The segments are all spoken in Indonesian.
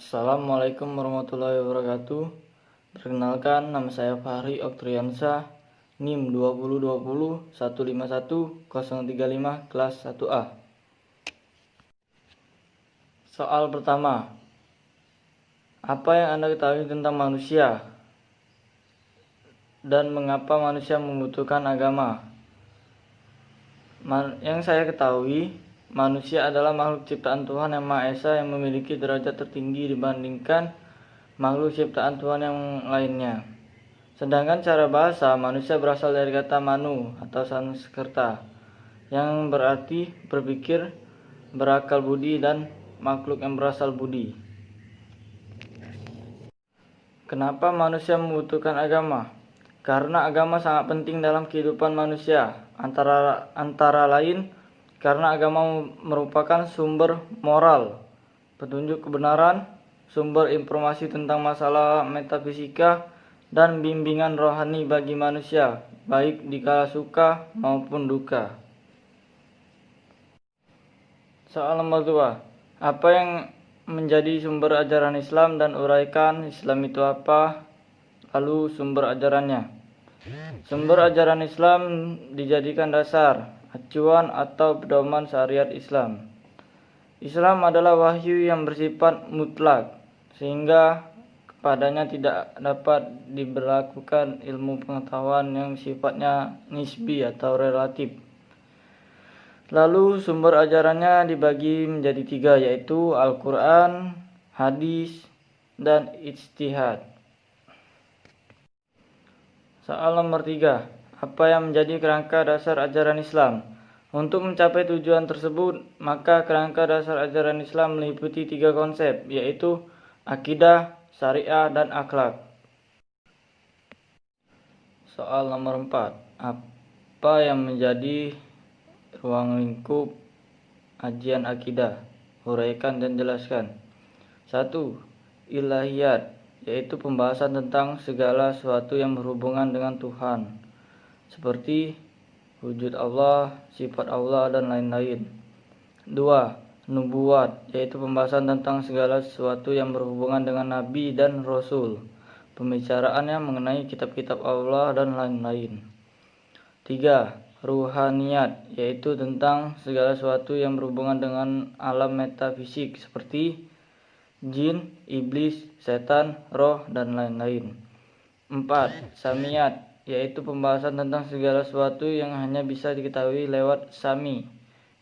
Assalamualaikum warahmatullahi wabarakatuh. Perkenalkan, nama saya Fahri Oktriansyah, NIM 2020151-035 kelas 1A. Soal pertama, apa yang Anda ketahui tentang manusia dan mengapa manusia membutuhkan agama? Yang saya ketahui, manusia adalah makhluk ciptaan Tuhan Yang Maha Esa yang memiliki derajat tertinggi dibandingkan makhluk ciptaan Tuhan yang lainnya. Sedangkan cara bahasa, manusia berasal dari kata manu atau Sanskerta, yang berarti berpikir, berakal budi, dan makhluk yang berasal budi. Kenapa manusia membutuhkan agama? Karena agama sangat penting dalam kehidupan manusia. Antara lain, karena agama merupakan sumber moral, petunjuk kebenaran, sumber informasi tentang masalah metafisika, dan bimbingan rohani bagi manusia, baik di kala suka maupun duka. Soal nomor 2. Apa yang menjadi sumber ajaran Islam dan uraikan Islam itu apa? Lalu sumber ajarannya. Sumber ajaran Islam dijadikan dasar, acuan atau pedoman syariat Islam. Islam adalah wahyu yang bersifat mutlak, sehingga kepadanya tidak dapat diberlakukan ilmu pengetahuan yang sifatnya nisbi atau relatif. Lalu sumber ajarannya dibagi menjadi 3, yaitu Al-Quran, hadis, dan ijtihad. Soal nomor 3. Apa yang menjadi kerangka dasar ajaran Islam? Untuk mencapai tujuan tersebut, maka kerangka dasar ajaran Islam meliputi 3 konsep, yaitu akidah, syariah, dan akhlak. Soal nomor 4. Apa yang menjadi ruang lingkup ajian akidah? Uraikan dan jelaskan. 1. Ilahiyat, yaitu pembahasan tentang segala sesuatu yang berhubungan dengan Tuhan, seperti wujud Allah, sifat Allah, dan lain-lain. 2. Nubuat, yaitu pembahasan tentang segala sesuatu yang berhubungan dengan Nabi dan Rasul, pembicaraannya mengenai kitab-kitab Allah dan lain-lain. 3. Ruhaniyat, yaitu tentang segala sesuatu yang berhubungan dengan alam metafisik seperti jin, iblis, setan, roh, dan lain-lain. 4. Samiyat, yaitu pembahasan tentang segala sesuatu yang hanya bisa diketahui lewat sami,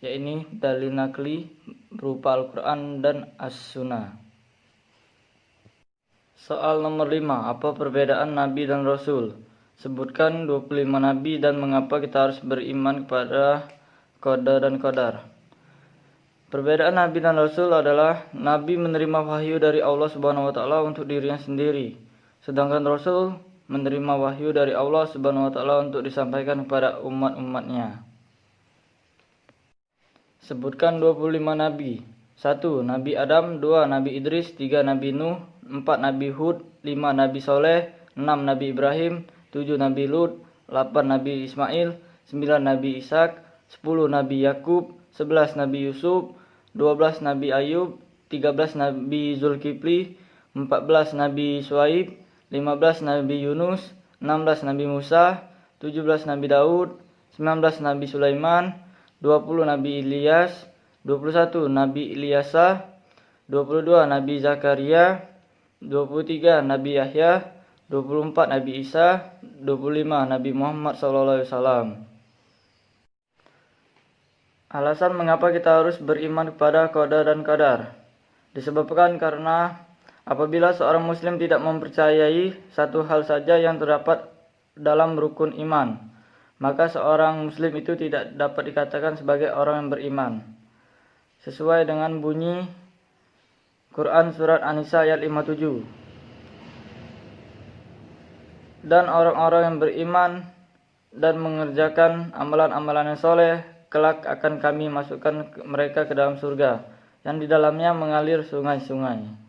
yaitu dalil nakli berupa Al-Quran dan As-Sunnah. Soal nomor 5. Apa perbedaan Nabi dan Rasul? Sebutkan 25 Nabi dan mengapa kita harus beriman kepada qada dan qadar. Perbedaan Nabi dan Rasul adalah Nabi menerima wahyu dari Allah Subhanahu wa taala untuk dirinya sendiri, sedangkan Rasul menerima wahyu dari Allah Subhanahu wa taala untuk disampaikan kepada umat-umatnya. Sebutkan 25 nabi. 1. Nabi Adam, 2. Nabi Idris, 3. Nabi Nuh, 4. Nabi Hud, 5. Nabi Soleh, 6. Nabi Ibrahim, 7. Nabi Lut, 8. Nabi Ismail, 9. Nabi Ishak, 10. Nabi Yakub, 11. Nabi Yusuf, 12. Nabi Ayub, 13. Nabi Zulkifli, 14. Nabi Shuaib, 15. Nabi Yunus, 16. Nabi Musa, 17. Nabi Daud, 19. Nabi Sulaiman, 20. Nabi Ilyas, 21. Nabi Ilyasa, 22. Nabi Zakaria, 23. Nabi Yahya, 24. Nabi Isa, 25. Nabi Muhammad SAW. Alasan mengapa kita harus beriman kepada qada dan qadar? Disebabkan karena apabila seorang muslim tidak mempercayai satu hal saja yang terdapat dalam rukun iman, maka seorang muslim itu tidak dapat dikatakan sebagai orang yang beriman. Sesuai dengan bunyi Quran Surat An-Nisa ayat 57. Dan orang-orang yang beriman dan mengerjakan amalan-amalan yang soleh, kelak akan kami masukkan mereka ke dalam surga, yang di dalamnya mengalir sungai-sungai.